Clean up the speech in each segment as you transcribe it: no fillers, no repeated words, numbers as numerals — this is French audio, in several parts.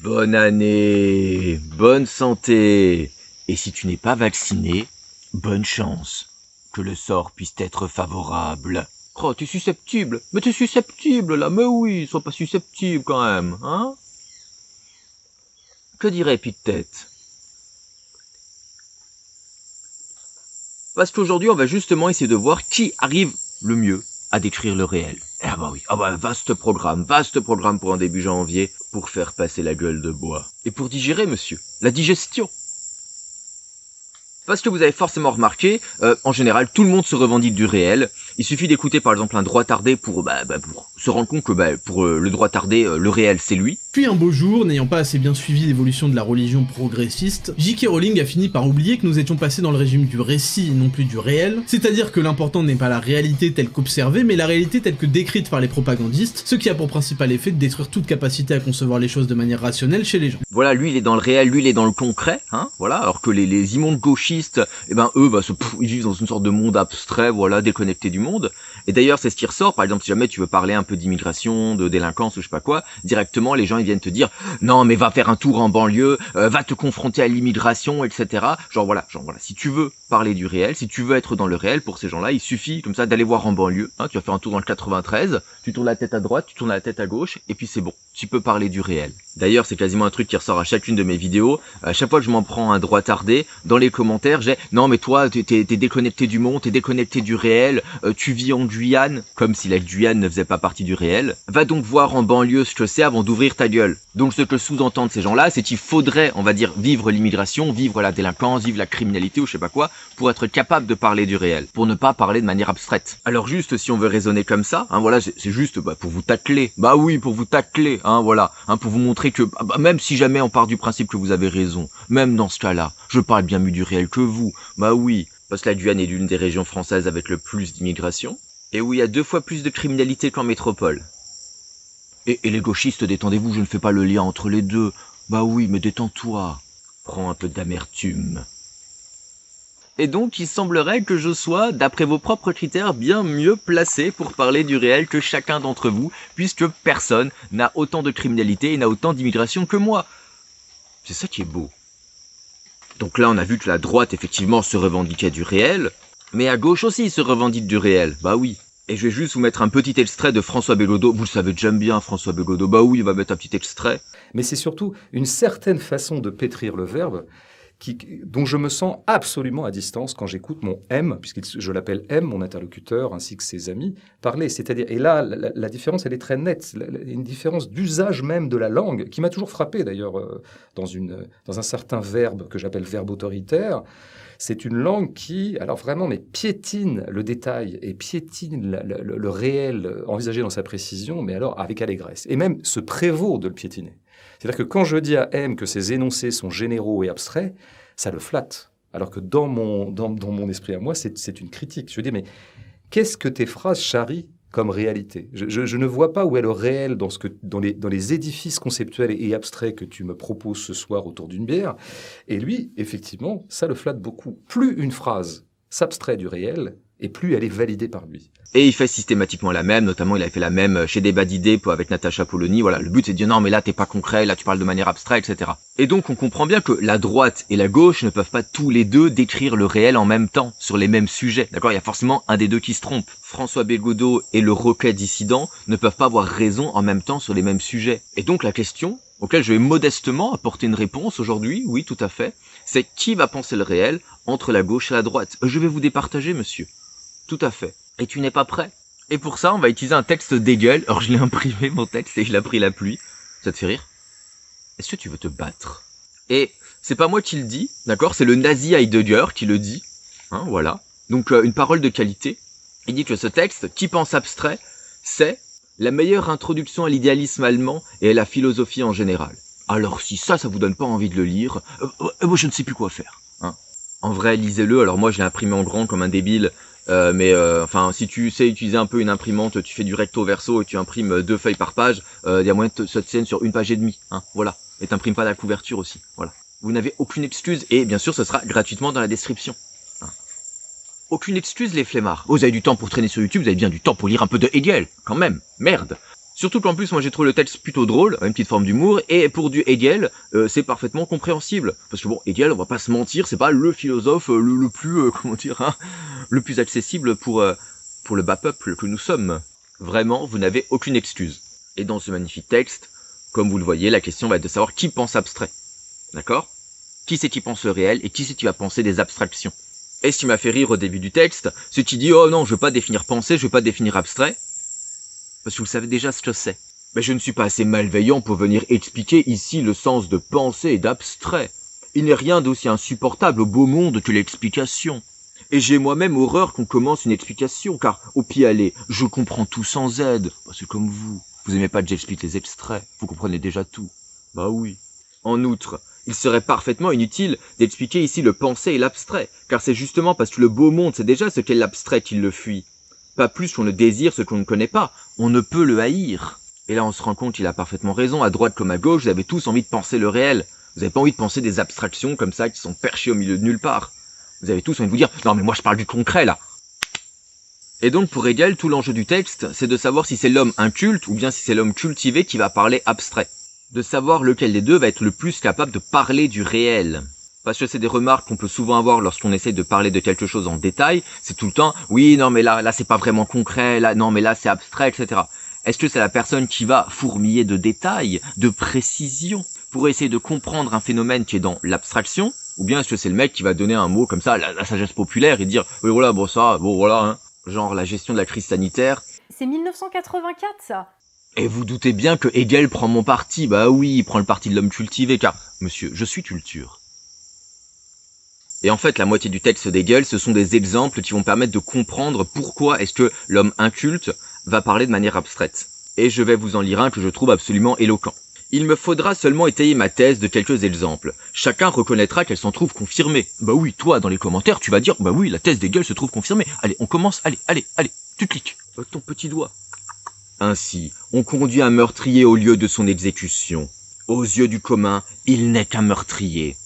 Bonne année, bonne santé. Et si tu n'es pas vacciné, bonne chance. Que le sort puisse être favorable. Oh, t'es susceptible. Mais t'es susceptible, là. Mais oui, sois pas susceptible, quand même, hein. Que dirait Epictète? Parce qu'aujourd'hui, on va justement essayer de voir qui arrive le mieux à décrire le réel. Ah bah oui, vaste programme pour un début janvier, pour faire passer la gueule de bois. Et pour digérer, monsieur, la digestion. Parce que vous avez forcément remarqué, en général, tout le monde se revendique du réel. Il suffit d'écouter par exemple un droit tardé pour se rendre compte que pour le droit tardé, le réel c'est lui. Puis un beau jour, n'ayant pas assez bien suivi l'évolution de la religion progressiste, J.K. Rowling a fini par oublier que nous étions passés dans le régime du récit et non plus du réel, c'est-à-dire que l'important n'est pas la réalité telle qu'observée, mais la réalité telle que décrite par les propagandistes, ce qui a pour principal effet de détruire toute capacité à concevoir les choses de manière rationnelle chez les gens. Voilà, lui il est dans le réel, lui il est dans le concret, hein, voilà, alors que les immondes gauchistes, eh ben eux, ils vivent dans une sorte de monde abstrait, voilà, déconnecté du monde. Et d'ailleurs, c'est ce qui ressort, par exemple, si jamais tu veux parler un peu d'immigration, de délinquance ou je sais pas quoi, directement les gens ils viennent te dire non mais va faire un tour en banlieue, va te confronter à l'immigration, etc. Genre voilà, si tu veux parler du réel, si tu veux être dans le réel, pour ces gens-là, il suffit comme ça d'aller voir en banlieue, hein, tu vas faire un tour dans le 93, tu tournes la tête à droite, tu tournes la tête à gauche, et puis c'est bon, tu peux parler du réel. D'ailleurs, c'est quasiment un truc qui ressort à chacune de mes vidéos, à chaque fois que je m'en prends un droit tardé, dans les commentaires, j'ai « Non mais toi, t'es déconnecté du monde, t'es déconnecté du réel, tu vis en Guyane, comme si la Guyane ne faisait pas partie du réel. Va donc voir en banlieue ce que c'est avant d'ouvrir ta gueule. » Donc ce que sous-entendent ces gens-là, c'est qu'il faudrait, on va dire, vivre l'immigration, vivre la délinquance, vivre la criminalité ou je sais pas quoi, pour être capable de parler du réel, pour ne pas parler de manière abstraite. Alors juste, si on veut raisonner comme ça, hein, voilà, c'est juste pour vous tacler. Bah oui, pour vous tacler, hein, voilà, hein, pour vous montrer que même si jamais on part du principe que vous avez raison, même dans ce cas-là, je parle bien mieux du réel que vous. Bah oui, parce que la Guyane est l'une des régions françaises avec le plus d'immigration, et où il y a 2 fois plus de criminalité qu'en métropole. Et les gauchistes, détendez-vous, je ne fais pas le lien entre les deux. Bah oui, mais détends-toi. Prends un peu d'amertume. Et donc, il semblerait que je sois, d'après vos propres critères, bien mieux placé pour parler du réel que chacun d'entre vous, puisque personne n'a autant de criminalité et n'a autant d'immigration que moi. C'est ça qui est beau. Donc là, on a vu que la droite, effectivement, se revendiquait du réel, mais à gauche aussi, se revendique du réel. Bah oui. Et je vais juste vous mettre un petit extrait de François Bellodo. Vous le savez, j'aime bien François Bellodo. Bah oui, il va mettre un petit extrait. Mais c'est surtout une certaine façon de pétrir le verbe dont je me sens absolument à distance quand j'écoute mon M, puisque je l'appelle M, mon interlocuteur, ainsi que ses amis, parler. C'est-à-dire, et là, la différence, elle est très nette. Une différence d'usage même de la langue, qui m'a toujours frappé d'ailleurs dans un certain verbe que j'appelle verbe autoritaire. C'est une langue qui, alors vraiment, mais piétine le détail et piétine le réel envisagé dans sa précision, mais alors avec allégresse. Et même se prévaut de le piétiner. C'est-à-dire que quand je dis à M que ses énoncés sont généraux et abstraits, ça le flatte. Alors que dans mon esprit à moi, c'est une critique. Je dis, mais qu'est-ce que tes phrases charrient comme réalité? Je ne vois pas où est le réel dans les édifices conceptuels et abstraits que tu me proposes ce soir autour d'une bière. Et lui, effectivement, ça le flatte beaucoup. Plus une phrase s'abstrait du réel, et plus elle est validée par lui. Et il fait systématiquement la même, notamment il a fait la même chez Débat d'idées avec Natacha Polony. Voilà, le but c'est de dire non mais là t'es pas concret, là tu parles de manière abstraite, etc. Et donc on comprend bien que la droite et la gauche ne peuvent pas tous les deux décrire le réel en même temps, sur les mêmes sujets. D'accord, il y a forcément un des deux qui se trompe. François Bellodo et le Roquet dissident ne peuvent pas avoir raison en même temps sur les mêmes sujets. Et donc la question auquel je vais modestement apporter une réponse aujourd'hui, oui tout à fait, c'est qui va penser le réel entre la gauche et la droite? Je vais vous départager monsieur. Tout à fait. Et tu n'es pas prêt. Et pour ça, on va utiliser un texte d'Hegel. Alors je l'ai imprimé mon texte et je l'ai pris la pluie. Ça te fait rire? Est-ce que tu veux te battre? Et c'est pas moi qui le dis, d'accord? C'est le nazi Heidegger qui le dit. Hein, voilà. Donc une parole de qualité. Il dit que ce texte, qui pense abstrait, c'est la meilleure introduction à l'idéalisme allemand et à la philosophie en général. Alors si ça vous donne pas envie de le lire, moi je ne sais plus quoi faire. Hein. En vrai, lisez-le. Alors moi je l'ai imprimé en grand comme un débile. Enfin, si tu sais utiliser un peu une imprimante, tu fais du recto verso et tu imprimes 2 feuilles par page, il y a moyen de se tienne sur 1 page et demie, hein, voilà. Et t'imprimes pas la couverture aussi, voilà. Vous n'avez aucune excuse et bien sûr ce sera gratuitement dans la description. Hein. Aucune excuse les flemmards. Vous avez du temps pour traîner sur YouTube, vous avez bien du temps pour lire un peu de Hegel, quand même, merde. Surtout qu'en plus, moi j'ai trouvé le texte plutôt drôle, une petite forme d'humour, et pour du Hegel, c'est parfaitement compréhensible. Parce que bon, Hegel, on va pas se mentir, c'est pas le philosophe le plus, comment dire, hein, le plus accessible pour le bas peuple que nous sommes. Vraiment, vous n'avez aucune excuse. Et dans ce magnifique texte, comme vous le voyez, la question va être de savoir qui pense abstrait. D'accord ? Qui c'est qui pense le réel, et qui c'est qui va penser des abstractions. Et ce qui m'a fait rire au début du texte, c'est qui dit « Oh non, je veux pas définir pensée, je veux pas définir abstrait », parce que vous savez déjà ce que c'est. Mais je ne suis pas assez malveillant pour venir expliquer ici le sens de pensée et d'abstrait. Il n'est rien d'aussi insupportable au beau monde que l'explication. Et j'ai moi-même horreur qu'on commence une explication, car au pis aller, je comprends tout sans aide. Bah, c'est comme vous aimez pas que j'explique les extraits, vous comprenez déjà tout. Bah oui. En outre, il serait parfaitement inutile d'expliquer ici le pensée et l'abstrait, car c'est justement parce que le beau monde sait déjà ce qu'est l'abstrait qu'il le fuit. Pas plus qu'on ne désire ce qu'on ne connaît pas, on ne peut le haïr. Et là on se rend compte qu'il a parfaitement raison, à droite comme à gauche, vous avez tous envie de penser le réel. Vous n'avez pas envie de penser des abstractions comme ça qui sont perchées au milieu de nulle part. Vous avez tous envie de vous dire, non mais moi je parle du concret là. Et donc pour Hegel, tout l'enjeu du texte, c'est de savoir si c'est l'homme inculte ou bien si c'est l'homme cultivé qui va parler abstrait. De savoir lequel des deux va être le plus capable de parler du réel. Parce que c'est des remarques qu'on peut souvent avoir lorsqu'on essaie de parler de quelque chose en détail, c'est tout le temps, oui, non mais là c'est pas vraiment concret, là, non mais là c'est abstrait, etc. Est-ce que c'est la personne qui va fourmiller de détails, de précision, pour essayer de comprendre un phénomène qui est dans l'abstraction, ou bien est-ce que c'est le mec qui va donner un mot comme ça, la sagesse populaire, et dire, oui voilà, bon ça, bon voilà, hein. Genre la gestion de la crise sanitaire. C'est 1984 ça. Et vous doutez bien que Hegel prend mon parti, bah oui, il prend le parti de l'homme cultivé, car, monsieur, je suis culture. Et en fait, la moitié du texte d'Hegel, ce sont des exemples qui vont permettre de comprendre pourquoi est-ce que l'homme inculte va parler de manière abstraite. Et je vais vous en lire un que je trouve absolument éloquent. Il me faudra seulement étayer ma thèse de quelques exemples. Chacun reconnaîtra qu'elle s'en trouve confirmée. Bah oui, toi, dans les commentaires, tu vas dire, bah oui, la thèse d'Hegel se trouve confirmée. Allez, on commence, allez, tu cliques. Avec ton petit doigt. Ainsi, on conduit un meurtrier au lieu de son exécution. Aux yeux du commun, il n'est qu'un meurtrier.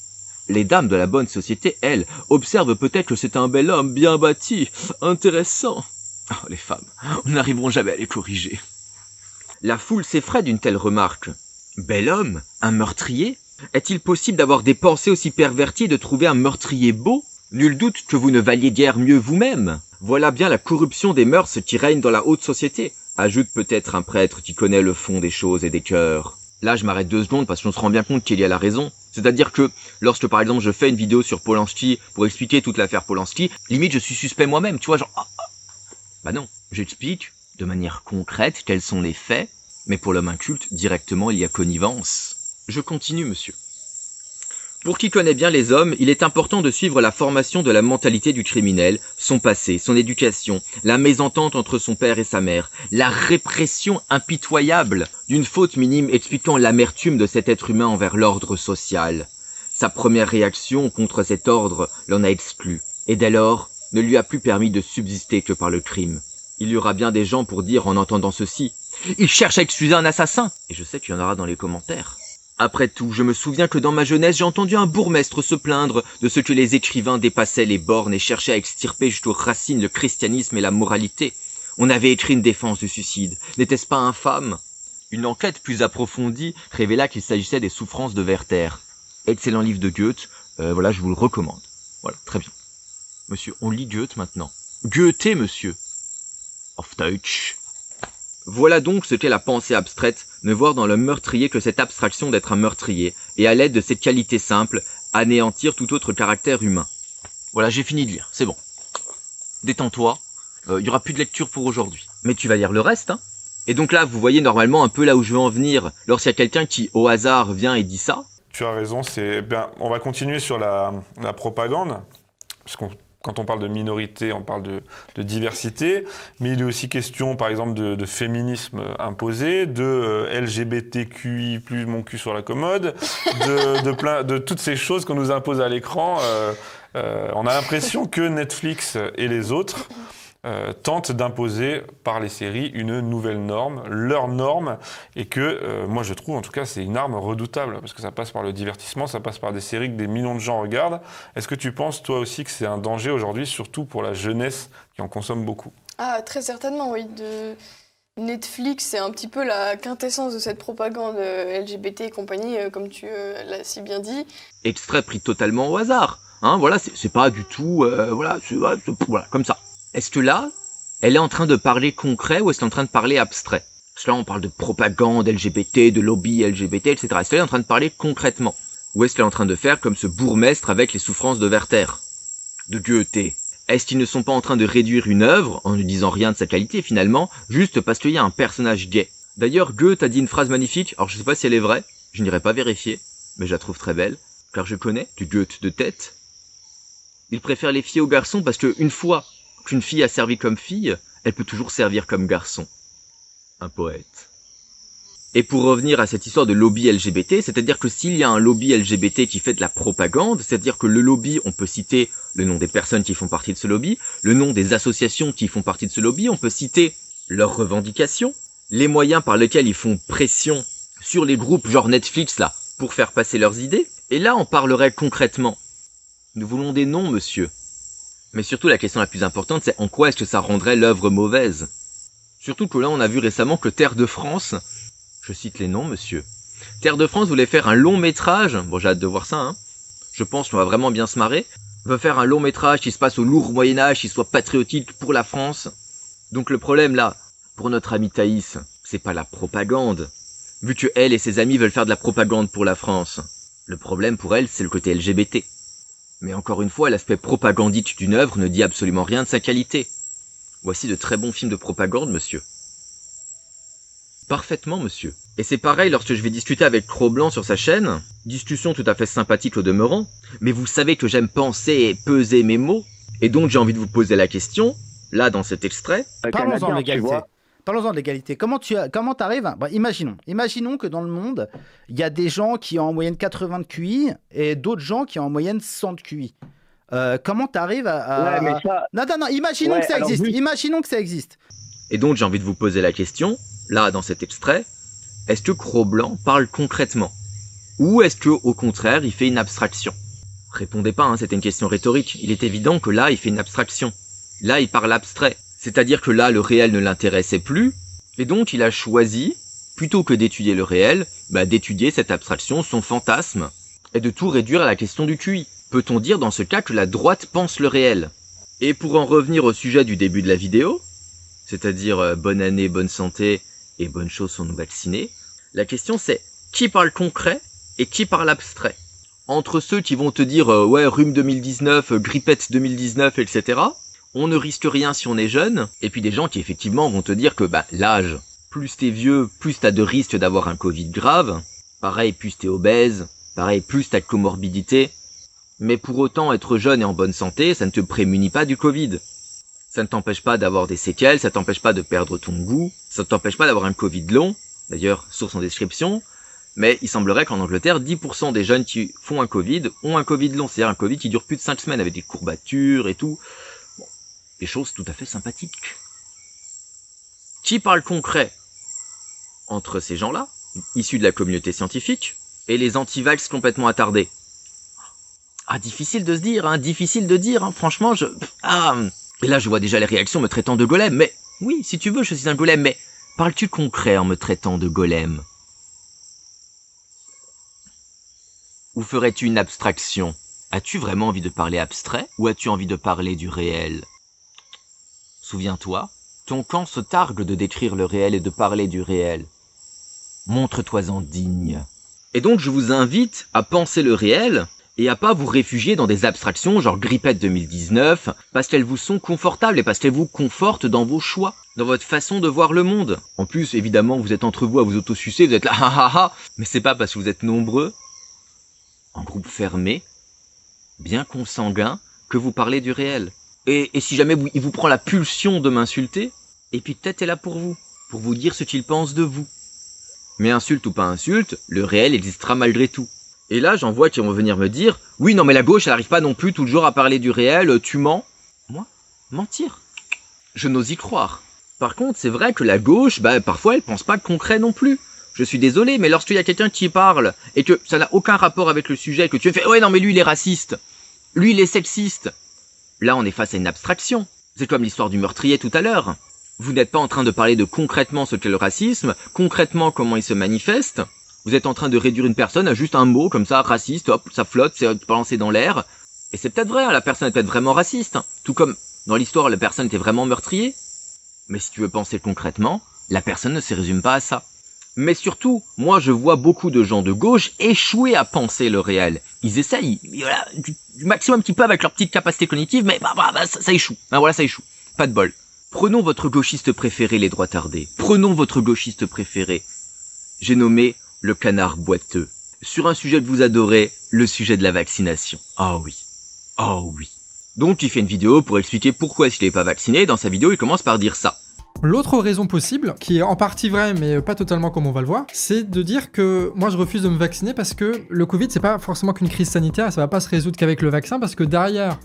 Les dames de la bonne société, elles, observent peut-être que c'est un bel homme, bien bâti, intéressant. Oh, les femmes, nous n'arriverons jamais à les corriger. La foule s'effraie d'une telle remarque. Bel homme, un meurtrier? Est-il possible d'avoir des pensées aussi perverties et de trouver un meurtrier beau? Nul doute que vous ne valiez guère mieux vous-même. Voilà bien la corruption des mœurs qui règne dans la haute société, ajoute peut-être un prêtre qui connaît le fond des choses et des cœurs. Là, je m'arrête 2 secondes parce qu'on se rend bien compte qu'il y a la raison. C'est-à-dire que lorsque, par exemple, je fais une vidéo sur Polanski pour expliquer toute l'affaire Polanski, limite, je suis suspect moi-même, tu vois, genre... Bah non, j'explique de manière concrète quels sont les faits, mais pour l'homme inculte, directement, il y a connivence. Je continue, monsieur. Pour qui connaît bien les hommes, il est important de suivre la formation de la mentalité du criminel, son passé, son éducation, la mésentente entre son père et sa mère, la répression impitoyable d'une faute minime expliquant l'amertume de cet être humain envers l'ordre social. Sa première réaction contre cet ordre l'en a exclu, et dès lors ne lui a plus permis de subsister que par le crime. Il y aura bien des gens pour dire en entendant ceci, « Il cherche à excuser un assassin !» Et je sais qu'il y en aura dans les commentaires. Après tout, je me souviens que dans ma jeunesse, j'ai entendu un bourgmestre se plaindre de ce que les écrivains dépassaient les bornes et cherchaient à extirper jusqu'aux racines le christianisme et la moralité. On avait écrit une défense du suicide. N'était-ce pas infâme? Une enquête plus approfondie révéla qu'il s'agissait des souffrances de Werther. Excellent livre de Goethe, voilà, je vous le recommande. Voilà, très bien. Monsieur, on lit Goethe maintenant. Goethe, monsieur. Auf Deutsch. Voilà donc ce qu'est la pensée abstraite, ne voir dans le meurtrier que cette abstraction d'être un meurtrier, et à l'aide de cette qualité simple, anéantir tout autre caractère humain. Voilà, j'ai fini de lire, c'est bon. Détends-toi, il y aura plus de lecture pour aujourd'hui. Mais tu vas lire le reste, hein. Et donc là, vous voyez normalement un peu là où je veux en venir, lorsqu'il y a quelqu'un qui, au hasard, vient et dit ça. Tu as raison, on va continuer sur la propagande, parce quand on parle de minorité, on parle de diversité, mais il est aussi question, par exemple, de féminisme imposé, de LGBTQI+, mon cul sur la commode, de toutes ces choses qu'on nous impose à l'écran. On a l'impression que Netflix et les autres tentent d'imposer par les séries une nouvelle norme, leur norme, et que moi je trouve en tout cas c'est une arme redoutable, parce que ça passe par le divertissement, ça passe par des séries que des millions de gens regardent. Est-ce que tu penses toi aussi que c'est un danger aujourd'hui, surtout pour la jeunesse qui en consomme beaucoup? Ah, très certainement, oui. Netflix, c'est un petit peu la quintessence de cette propagande LGBT et compagnie, comme tu l'as si bien dit. Extrait pris totalement au hasard. Hein, voilà, c'est pas du tout... voilà, voilà, comme ça. Est-ce que là, elle est en train de parler concret ou est-ce qu'elle est en train de parler abstrait? Parce que là, on parle de propagande LGBT, de lobby LGBT, etc. Est-ce qu'elle est en train de parler concrètement? Ou est-ce qu'elle est en train de faire comme ce bourgmestre avec les souffrances de Werther, de Goethe? Est-ce qu'ils ne sont pas en train de réduire une œuvre, en ne disant rien de sa qualité finalement, juste parce qu'il y a un personnage gay? D'ailleurs, Goethe a dit une phrase magnifique, alors je sais pas si elle est vraie, je n'irai pas vérifier, mais je la trouve très belle, car je connais du Goethe de tête. Il préfère les filles aux garçons parce qu'une fois qu'une fille a servi comme fille, elle peut toujours servir comme garçon. Un poète. Et pour revenir à cette histoire de lobby LGBT, c'est-à-dire que s'il y a un lobby LGBT qui fait de la propagande, c'est-à-dire que le lobby, on peut citer le nom des personnes qui font partie de ce lobby, le nom des associations qui font partie de ce lobby, on peut citer leurs revendications, les moyens par lesquels ils font pression sur les groupes genre Netflix là, pour faire passer leurs idées, et là on parlerait concrètement. Nous voulons des noms, monsieur. Mais surtout la question la plus importante, c'est en quoi est-ce que ça rendrait l'œuvre mauvaise? Surtout que là on a vu récemment que Terre de France... Je cite les noms, monsieur. Terre de France voulait faire un long métrage. Bon, j'ai hâte de voir ça, hein. Je pense qu'on va vraiment bien se marrer. Veut faire un long métrage qui se passe au lourd Moyen-Âge, qui soit patriotique pour la France. Donc le problème, là, pour notre amie Thaïs, c'est pas la propagande. Vu que elle et ses amis veulent faire de la propagande pour la France. Le problème pour elle, c'est le côté LGBT. Mais encore une fois, l'aspect propagandique d'une œuvre ne dit absolument rien de sa qualité. Voici de très bons films de propagande, monsieur. Parfaitement, monsieur. Et c'est pareil lorsque je vais discuter avec Cro-Blanc sur sa chaîne, discussion tout à fait sympathique au demeurant, mais vous savez que j'aime penser et peser mes mots, et donc j'ai envie de vous poser la question, là dans cet extrait. Parlons-en de l'égalité. Parlons-en de l'égalité. Comment t'arrives imaginons que dans le monde, il y a des gens qui ont en moyenne 80 de QI et d'autres gens qui ont en moyenne 100 de QI. Comment t'arrives à... Ouais, mais ça... Non, imaginons que ça existe. Imaginons que ça existe. Et donc j'ai envie de vous poser la question, là dans cet extrait, est-ce que Cro-Blanc parle concrètement? Ou est-ce que au contraire il fait une abstraction? Répondez pas, hein, c'était une question rhétorique. Il est évident que là il fait une abstraction. Là il parle abstrait. C'est-à-dire que là le réel ne l'intéressait plus, et donc il a choisi, plutôt que d'étudier le réel, d'étudier cette abstraction, son fantasme, et de tout réduire à la question du QI. Peut-on dire dans ce cas que la droite pense le réel? Et pour en revenir au sujet du début de la vidéo, c'est-à-dire bonne année, bonne santé et bonne chose sont nous vacciner, la question c'est qui parle concret et qui parle abstrait? Entre ceux qui vont te dire ouais rhume 2019, grippette 2019, etc. On ne risque rien si on est jeune, et puis des gens qui effectivement vont te dire que l'âge, plus t'es vieux, plus t'as de risques d'avoir un Covid grave, pareil plus t'es obèse, pareil plus t'as de comorbidité, mais pour autant être jeune et en bonne santé, ça ne te prémunit pas du Covid. Ça ne t'empêche pas d'avoir des séquelles, ça t'empêche pas de perdre ton goût, ça ne t'empêche pas d'avoir un Covid long, d'ailleurs, source en description, mais il semblerait qu'en Angleterre, 10% des jeunes qui font un Covid ont un Covid long, c'est-à-dire un Covid qui dure plus de 5 semaines avec des courbatures et tout. Bon, des choses tout à fait sympathiques. Qui parle concret entre ces gens-là, issus de la communauté scientifique, et les anti-vax complètement attardés? Ah, difficile de se dire, hein, difficile de dire, hein, franchement, Et là, je vois déjà les réactions me traitant de golem, mais... Oui, si tu veux, je suis un golem, mais... Parles-tu concret en me traitant de golem? Ou ferais-tu une abstraction? As-tu vraiment envie de parler abstrait, ou as-tu envie de parler du réel? Souviens-toi, ton camp se targue de décrire le réel et de parler du réel. Montre-toi-en digne. Et donc, je vous invite à penser le réel... et à pas vous réfugier dans des abstractions genre grippette 2019, parce qu'elles vous sont confortables et parce qu'elles vous confortent dans vos choix, dans votre façon de voir le monde. En plus, évidemment, vous êtes entre vous à vous autosucer, vous êtes là, mais c'est pas parce que vous êtes nombreux, en groupe fermé, bien consanguin, que vous parlez du réel. Et si jamais il vous prend la pulsion de m'insulter, et puis peut-être est là pour vous dire ce qu'il pense de vous. Mais insulte ou pas insulte, le réel existera malgré tout. Et là, j'en vois qui vont venir me dire « Oui, non, mais la gauche, elle n'arrive pas non plus toujours à parler du réel, tu mens. » Moi, mentir. Je n'ose y croire. Par contre, c'est vrai que la gauche, parfois, elle pense pas concret non plus. Je suis désolé, mais lorsqu'il y a quelqu'un qui parle, et que ça n'a aucun rapport avec le sujet, que tu fais « Ouais, non, mais lui, il est raciste. Lui, il est sexiste. » Là, on est face à une abstraction. C'est comme l'histoire du meurtrier tout à l'heure. Vous n'êtes pas en train de parler de concrètement ce qu'est le racisme, concrètement comment il se manifeste. Vous êtes en train de réduire une personne à juste un mot comme ça, raciste, hop, ça flotte, c'est balancé dans l'air. Et c'est peut-être vrai, hein, la personne est peut-être vraiment raciste. Hein. Tout comme dans l'histoire, la personne était vraiment meurtrier. Mais si tu veux penser concrètement, la personne ne se résume pas à ça. Mais surtout, moi je vois beaucoup de gens de gauche échouer à penser le réel. Ils essayent, voilà, du maximum qu'ils peuvent avec leur petite capacité cognitive, mais ça échoue. Ben voilà, ça échoue. Pas de bol. Prenons votre gauchiste préféré, les droitardés. Prenons votre gauchiste préféré. J'ai nommé le canard boiteux. Sur un sujet que vous adorez, le sujet de la vaccination. Ah oui. Oh oui. Donc il fait une vidéo pour expliquer pourquoi s'il n'est pas vacciné. Dans sa vidéo, il commence par dire ça. L'autre raison possible, qui est en partie vraie mais pas totalement comme on va le voir, c'est de dire que moi je refuse de me vacciner parce que le Covid c'est pas forcément qu'une crise sanitaire, ça va pas se résoudre qu'avec le vaccin parce que derrière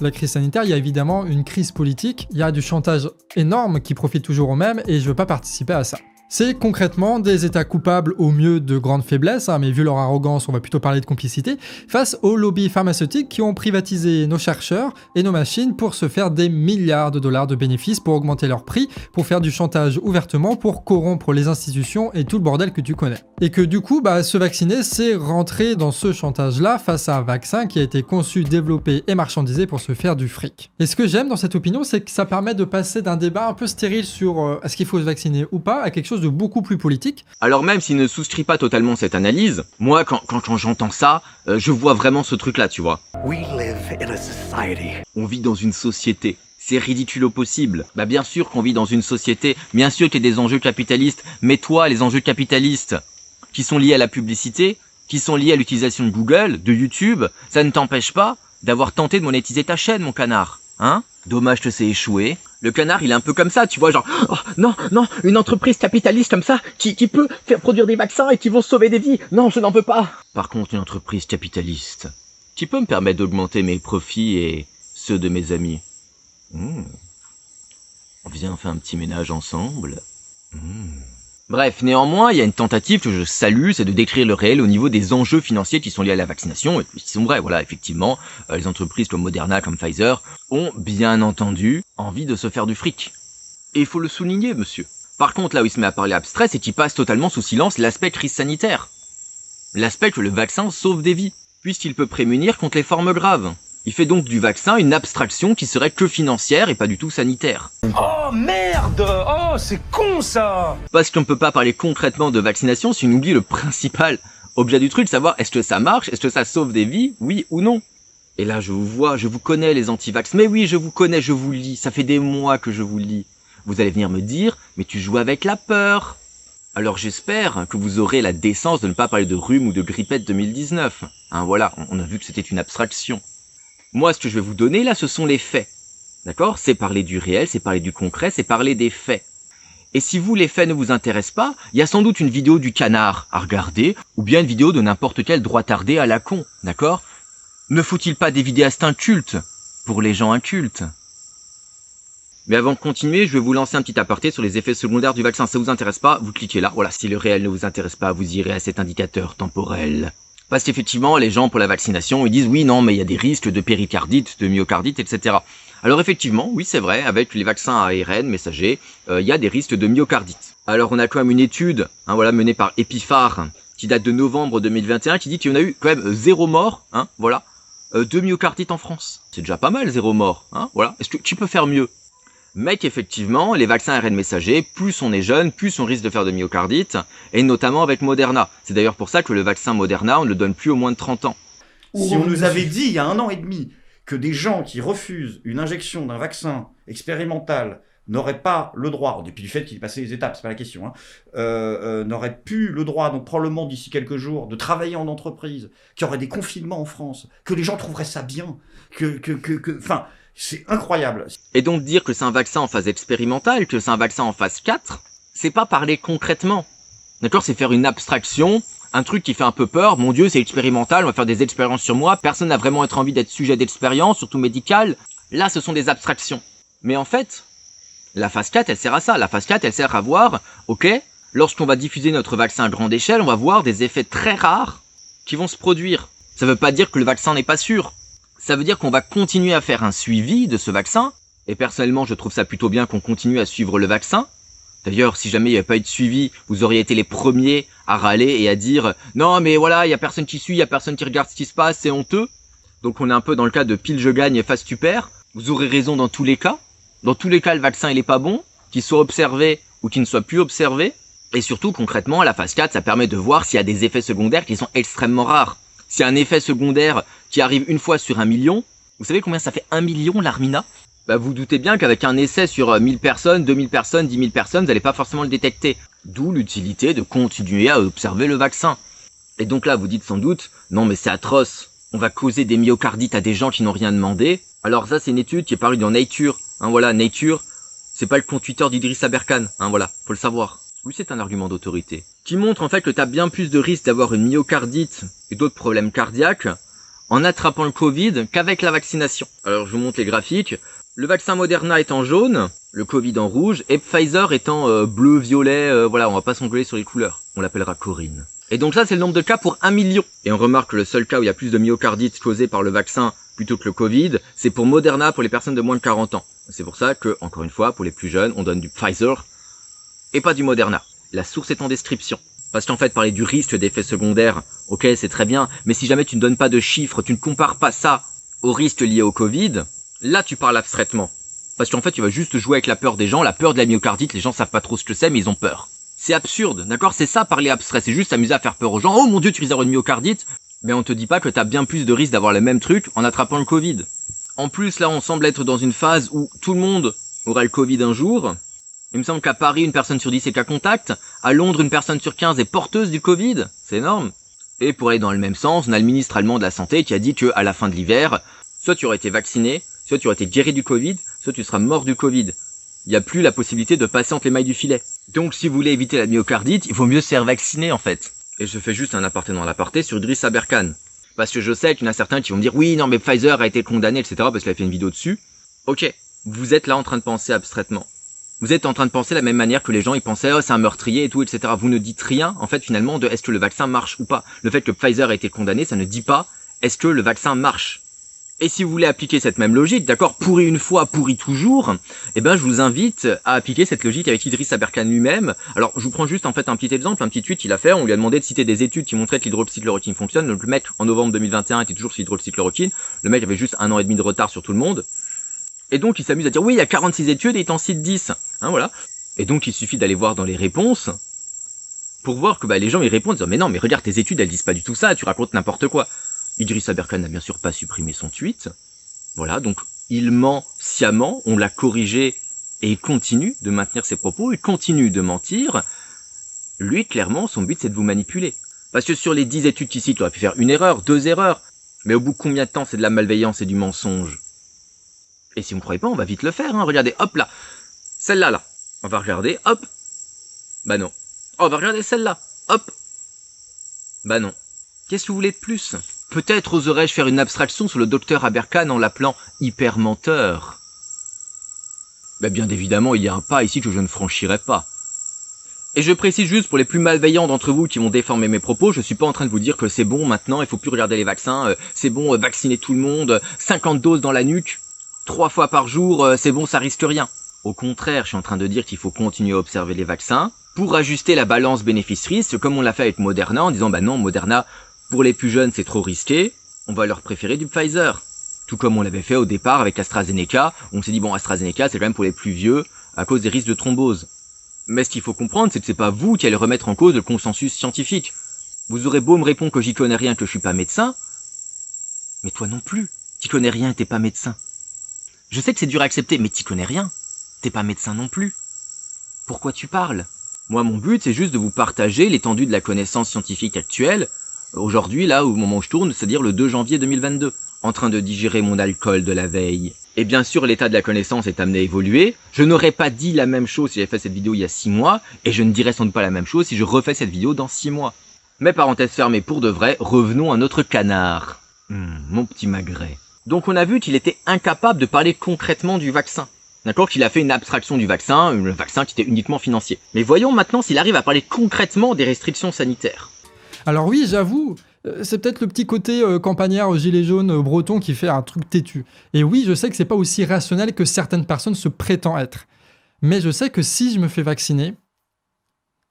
la crise sanitaire, il y a évidemment une crise politique, il y a du chantage énorme qui profite toujours aux mêmes et je veux pas participer à ça. C'est concrètement des États coupables au mieux de grandes faiblesses, mais vu leur arrogance, on va plutôt parler de complicité, face aux lobbies pharmaceutiques qui ont privatisé nos chercheurs et nos machines pour se faire des milliards de dollars de bénéfices, pour augmenter leur prix, pour faire du chantage ouvertement, pour corrompre les institutions et tout le bordel que tu connais. Et que du coup, se vacciner, c'est rentrer dans ce chantage-là face à un vaccin qui a été conçu, développé et marchandisé pour se faire du fric. Et ce que j'aime dans cette opinion, c'est que ça permet de passer d'un débat un peu stérile sur est-ce qu'il faut se vacciner ou pas, à quelque chose de beaucoup plus politique. Alors même s'il ne souscrit pas totalement cette analyse, moi quand j'entends ça, je vois vraiment ce truc-là, tu vois. We live in a society. On vit dans une société. C'est ridicule au possible. Bien sûr qu'on vit dans une société, bien sûr qu'il y a des enjeux capitalistes, mais toi, les enjeux capitalistes qui sont liés à la publicité, qui sont liés à l'utilisation de Google, de YouTube, ça ne t'empêche pas d'avoir tenté de monétiser ta chaîne, mon canard. Hein ? Dommage que c'est échoué. Le canard, il est un peu comme ça, tu vois, genre, oh, non, une entreprise capitaliste comme ça, qui peut faire produire des vaccins et qui vont sauver des vies. Non, je n'en veux pas. Par contre, une entreprise capitaliste qui peut me permettre d'augmenter mes profits et ceux de mes amis. Viens, on fait un petit ménage ensemble. Bref, néanmoins, il y a une tentative que je salue, c'est de décrire le réel au niveau des enjeux financiers qui sont liés à la vaccination, et qui sont vrais, voilà, effectivement, les entreprises comme Moderna, comme Pfizer, ont bien entendu envie de se faire du fric. Et il faut le souligner, monsieur. Par contre, là où il se met à parler abstrait, c'est qu'il passe totalement sous silence l'aspect crise sanitaire. L'aspect que le vaccin sauve des vies, puisqu'il peut prémunir contre les formes graves. Il fait donc du vaccin une abstraction qui serait que financière et pas du tout sanitaire. Oh merde! Oh, c'est con ça! Parce qu'on ne peut pas parler concrètement de vaccination si on oublie le principal objet du truc, savoir est-ce que ça marche, est-ce que ça sauve des vies, oui ou non. Et là je vous vois, je vous connais les anti-vax, mais oui je vous connais, je vous lis, ça fait des mois que je vous lis. Vous allez venir me dire, mais tu joues avec la peur. Alors j'espère que vous aurez la décence de ne pas parler de rhume ou de grippette 2019. Voilà, on a vu que c'était une abstraction. Moi, ce que je vais vous donner, là, ce sont les faits. D'accord ? C'est parler du réel, c'est parler du concret, c'est parler des faits. Et si vous, les faits ne vous intéressent pas, il y a sans doute une vidéo du canard à regarder, ou bien une vidéo de n'importe quel droitardé à la con. D'accord ? Ne faut-il pas des vidéastes incultes pour les gens incultes ? Mais avant de continuer, je vais vous lancer un petit aparté sur les effets secondaires du vaccin. Si ça vous intéresse pas, vous cliquez là. Voilà, si le réel ne vous intéresse pas, vous irez à cet indicateur temporel. Parce qu'effectivement, les gens pour la vaccination, ils disent oui, non, mais il y a des risques de péricardite, de myocardite, etc. Alors effectivement, oui, c'est vrai, avec les vaccins à ARN messagers, il y a des risques de myocardite. Alors on a quand même une étude, menée par Epiphar, qui date de novembre 2021, qui dit qu'il y en a eu quand même 0 mort, de myocardite en France. C'est déjà pas mal, 0 mort, voilà. Est-ce que tu peux faire mieux ? Mais qu'effectivement, les vaccins ARN messagers, plus on est jeune, plus on risque de faire de myocardite, et notamment avec Moderna. C'est d'ailleurs pour ça que le vaccin Moderna, on ne le donne plus aux moins de 30 ans. Si on nous avait dit il y a 1 an et demi que des gens qui refusent une injection d'un vaccin expérimental n'auraient pas le droit, en dépit du fait qu'il passait les étapes, c'est pas la question, n'auraient plus le droit, donc probablement d'ici quelques jours, de travailler en entreprise, qu'il y aurait des confinements en France, que les gens trouveraient ça bien, enfin... C'est incroyable. Et donc dire que c'est un vaccin en phase expérimentale, que c'est un vaccin en phase 4, c'est pas parler concrètement. D'accord ? C'est faire une abstraction, un truc qui fait un peu peur. Mon Dieu, c'est expérimental, on va faire des expériences sur moi. Personne n'a vraiment envie d'être sujet d'expérience, surtout médicale. Là, ce sont des abstractions. Mais en fait, la phase 4, elle sert à ça. La phase 4, elle sert à voir, ok, lorsqu'on va diffuser notre vaccin à grande échelle, on va voir des effets très rares qui vont se produire. Ça veut pas dire que le vaccin n'est pas sûr. Ça veut dire qu'on va continuer à faire un suivi de ce vaccin Et personnellement, je trouve ça plutôt bien qu'on continue à suivre le vaccin. D'ailleurs, si jamais il n'y avait pas eu de suivi, vous auriez été les premiers à râler et à dire « Non, mais voilà, il n'y a personne qui suit, il n'y a personne qui regarde ce qui se passe, c'est honteux. » Donc on est un peu dans le cas de pile je gagne et face tu perds. Vous aurez raison dans tous les cas. Dans tous les cas, le vaccin il est pas bon, qu'il soit observé ou qu'il ne soit plus observé. Et surtout, concrètement, la phase 4, ça permet de voir s'il y a des effets secondaires qui sont extrêmement rares. S'il y a un effet secondaire qui arrive une fois sur 1 million, vous savez combien ça fait 1 million l'Armina ? Bah vous doutez bien qu'avec un essai sur 1000 personnes, 2000 personnes, 10 000 personnes, vous n'allez pas forcément le détecter. D'où l'utilité de continuer à observer le vaccin. Et donc là, vous dites sans doute, non mais c'est atroce, on va causer des myocardites à des gens qui n'ont rien demandé. Alors ça, c'est une étude qui est parue dans Nature. Voilà, Nature, c'est pas le compte Twitter d'Idriss Aberkan, voilà, faut le savoir. Oui, c'est un argument d'autorité. Qui montre en fait que t'as bien plus de risques d'avoir une myocardite et d'autres problèmes cardiaques en attrapant le Covid qu'avec la vaccination. Alors je vous montre les graphiques. Le vaccin Moderna est en jaune, le Covid en rouge, et Pfizer est en bleu, violet, voilà, on va pas s'engueuler sur les couleurs. On l'appellera Corinne. Et donc ça, c'est le nombre de cas pour 1 million. Et on remarque que le seul cas où il y a plus de myocardite causée par le vaccin plutôt que le Covid, c'est pour Moderna pour les personnes de moins de 40 ans. C'est pour ça que, encore une fois, pour les plus jeunes, on donne du Pfizer et pas du Moderna. La source est en description. Parce qu'en fait, parler du risque d'effets secondaires, ok, c'est très bien, mais si jamais tu ne donnes pas de chiffres, tu ne compares pas ça aux risques liés au Covid, là tu parles abstraitement. Parce qu'en fait, tu vas juste jouer avec la peur des gens, la peur de la myocardite, les gens savent pas trop ce que c'est, mais ils ont peur. C'est absurde, d'accord? C'est ça, parler abstrait, c'est juste s'amuser à faire peur aux gens. Oh mon dieu, tu risques d'avoir une myocardite, mais on te dit pas que t'as bien plus de risques d'avoir le même truc en attrapant le Covid. En plus, là, on semble être dans une phase où tout le monde aura le Covid un jour. Il me semble qu'à Paris, une personne sur 10 est cas contact. À Londres, une personne sur 15 est porteuse du Covid. C'est énorme. Et pour aller dans le même sens, on a le ministre allemand de la Santé qui a dit qu'à la fin de l'hiver, soit tu aurais été vacciné, soit tu aurais été guéri du Covid, soit tu seras mort du Covid. Il n'y a plus la possibilité de passer entre les mailles du filet. Donc si vous voulez éviter la myocardite, il vaut mieux se faire vacciner en fait. Et je fais juste un aparté dans l'aparté sur Idriss Aberkan. Parce que je sais qu'il y en a certains qui vont me dire « Oui, non mais Pfizer a été condamné, etc. » parce qu'il a fait une vidéo dessus. Ok, vous êtes là en train de penser abstraitement. Vous êtes en train de penser de la même manière que les gens ils pensaient « Oh, c'est un meurtrier et tout, etc. » Vous ne dites rien, en fait, finalement, de est-ce que le vaccin marche ou pas. Le fait que Pfizer a été condamné, ça ne dit pas est-ce que le vaccin marche. Et si vous voulez appliquer cette même logique, d'accord, pourri une fois, pourri toujours, eh ben je vous invite à appliquer cette logique avec Idriss Aberkan lui-même. Alors je vous prends juste en fait un petit exemple, un petit tweet qu'il a fait, on lui a demandé de citer des études qui montraient que l'hydroxychloroquine fonctionne. Donc le mec en novembre 2021 était toujours sur l'hydroxychloroquine, le mec avait juste 1 an et demi de retard sur tout le monde. Et donc il s'amuse à dire oui il y a 46 études et il t'en cite 10, voilà. Et donc il suffit d'aller voir dans les réponses pour voir que les gens ils répondent en disant mais non mais regarde tes études elles disent pas du tout ça, tu racontes n'importe quoi. Idriss Aberkan n'a bien sûr pas supprimé son tweet. Voilà, donc il ment sciemment, on l'a corrigé et il continue de maintenir ses propos, il continue de mentir. Lui, clairement, son but c'est de vous manipuler. Parce que sur les 10 études qu'il cite, il aurait pu faire 1 erreur, 2 erreurs. Mais au bout de combien de temps c'est de la malveillance et du mensonge? Et si vous ne croyez pas, on va vite le faire, regardez, hop là, celle-là, là. On va regarder, hop. Bah non. Oh, on va regarder celle-là, hop. Bah non. Qu'est-ce que vous voulez de plus? Peut-être oserais-je faire une abstraction sur le docteur Aberkan en l'appelant hyper-menteur. Mais bien évidemment, il y a un pas ici que je ne franchirai pas. Et je précise juste pour les plus malveillants d'entre vous qui vont déformer mes propos, je suis pas en train de vous dire que c'est bon maintenant, il faut plus regarder les vaccins, c'est bon vacciner tout le monde, 50 doses dans la nuque, 3 fois par jour, c'est bon, ça risque rien. Au contraire, je suis en train de dire qu'il faut continuer à observer les vaccins pour ajuster la balance bénéfice-risque, comme on l'a fait avec Moderna, en disant bah non, Moderna, pour les plus jeunes, c'est trop risqué, on va leur préférer du Pfizer. Tout comme on l'avait fait au départ avec AstraZeneca, on s'est dit bon, AstraZeneca, c'est quand même pour les plus vieux, à cause des risques de thrombose. Mais ce qu'il faut comprendre, c'est que c'est pas vous qui allez remettre en cause le consensus scientifique. Vous aurez beau me répondre que j'y connais rien, que je suis pas médecin, mais toi non plus, t'y connais rien et t'es pas médecin. Je sais que c'est dur à accepter, mais t'y connais rien, t'es pas médecin non plus. Pourquoi tu parles? Moi, mon but, c'est juste de vous partager l'étendue de la connaissance scientifique actuelle, aujourd'hui, là, au moment où je tourne, c'est-à-dire le 2 janvier 2022, en train de digérer mon alcool de la veille. Et bien sûr, l'état de la connaissance est amené à évoluer. Je n'aurais pas dit la même chose si j'avais fait cette vidéo il y a 6 mois, et je ne dirais sans doute pas la même chose si je refais cette vidéo dans 6 mois. Mais parenthèse fermée pour de vrai, revenons à notre canard. Mon petit magret. Donc on a vu qu'il était incapable de parler concrètement du vaccin. D'accord, qu'il a fait une abstraction du vaccin, le vaccin qui était uniquement financier. Mais voyons maintenant s'il arrive à parler concrètement des restrictions sanitaires. Alors oui, j'avoue, C'est peut-être le petit côté campagnard gilet jaune breton qui fait un truc têtu. Et oui, je sais que c'est pas aussi rationnel que certaines personnes se prétendent être. Mais je sais que si je me fais vacciner,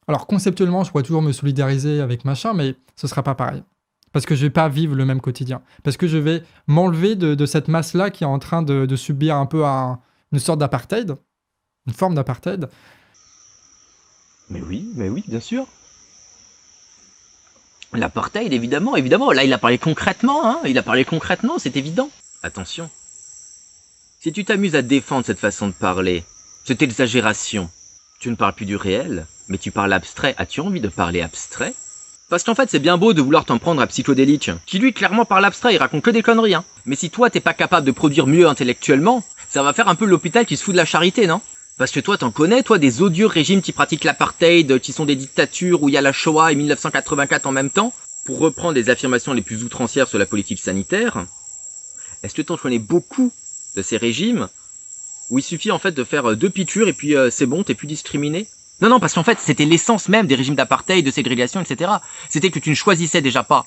alors conceptuellement, je pourrais toujours me solidariser avec machin, mais ce sera pas pareil. Parce que je vais pas vivre le même quotidien. Parce que je vais m'enlever de cette masse-là qui est en train de subir un peu une sorte d'apartheid, une forme d'apartheid. Mais oui, bien sûr. L'apartheid, évidemment. Là, il a parlé concrètement, hein. Il a parlé concrètement, c'est évident. Attention. Si tu t'amuses à défendre cette façon de parler, cette exagération, tu ne parles plus du réel, mais tu parles abstrait. As-tu envie de parler abstrait? Parce qu'en fait, c'est bien beau de vouloir t'en prendre à Psychodélique, qui lui, clairement, parle abstrait, il raconte que des conneries, hein. Mais si toi, t'es pas capable de produire mieux intellectuellement, ça va faire un peu l'hôpital qui se fout de la charité, non? Parce que toi, t'en connais, toi, des odieux régimes qui pratiquent l'apartheid, qui sont des dictatures où il y a la Shoah et 1984 en même temps, pour reprendre les affirmations les plus outrancières sur la politique sanitaire. Est-ce que t'en connais beaucoup de ces régimes où il suffit en fait de faire 2 piqûres et puis c'est bon, t'es plus discriminé? Non, parce qu'en fait, c'était l'essence même des régimes d'apartheid, de ségrégation, etc. C'était que tu ne choisissais déjà pas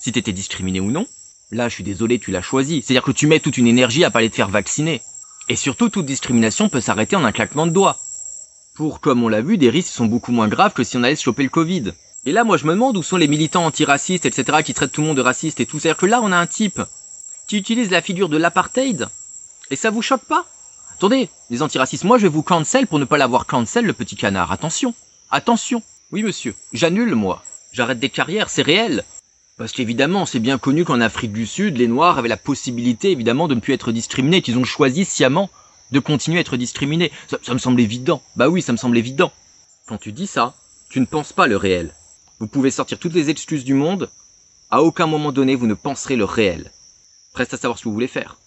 si t'étais discriminé ou non. Là, je suis désolé, tu l'as choisi. C'est-à-dire que tu mets toute une énergie à pas aller te faire vacciner. Et surtout, toute discrimination peut s'arrêter en un claquement de doigts. Pour, comme on l'a vu, des risques sont beaucoup moins graves que si on allait se choper le Covid. Et là, moi, je me demande où sont les militants antiracistes, etc., qui traitent tout le monde de raciste et tout. C'est-à-dire que là, on a un type qui utilise la figure de l'apartheid, et ça vous choque pas? Attendez, les antiracistes, moi, je vais vous cancel pour ne pas l'avoir cancel, le petit canard. Attention. Attention. Oui, monsieur. J'annule, moi. J'arrête des carrières, c'est réel. Parce qu'évidemment, c'est bien connu qu'en Afrique du Sud, les Noirs avaient la possibilité, évidemment, de ne plus être discriminés, qu'ils ont choisi sciemment de continuer à être discriminés. Ça me semble évident. Bah oui, ça me semble évident. Quand tu dis ça, tu ne penses pas le réel. Vous pouvez sortir toutes les excuses du monde, à aucun moment donné, vous ne penserez le réel. Reste à savoir ce que vous voulez faire.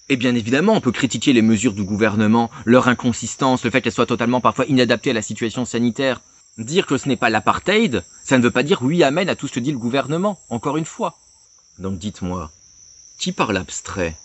Et bien évidemment, on peut critiquer les mesures du gouvernement, leur inconsistance, le fait qu'elles soient totalement parfois inadaptées à la situation sanitaire. Dire que ce n'est pas l'apartheid, ça ne veut pas dire oui amen à tout ce que dit le gouvernement, encore une fois. Donc dites-moi, qui parle abstrait?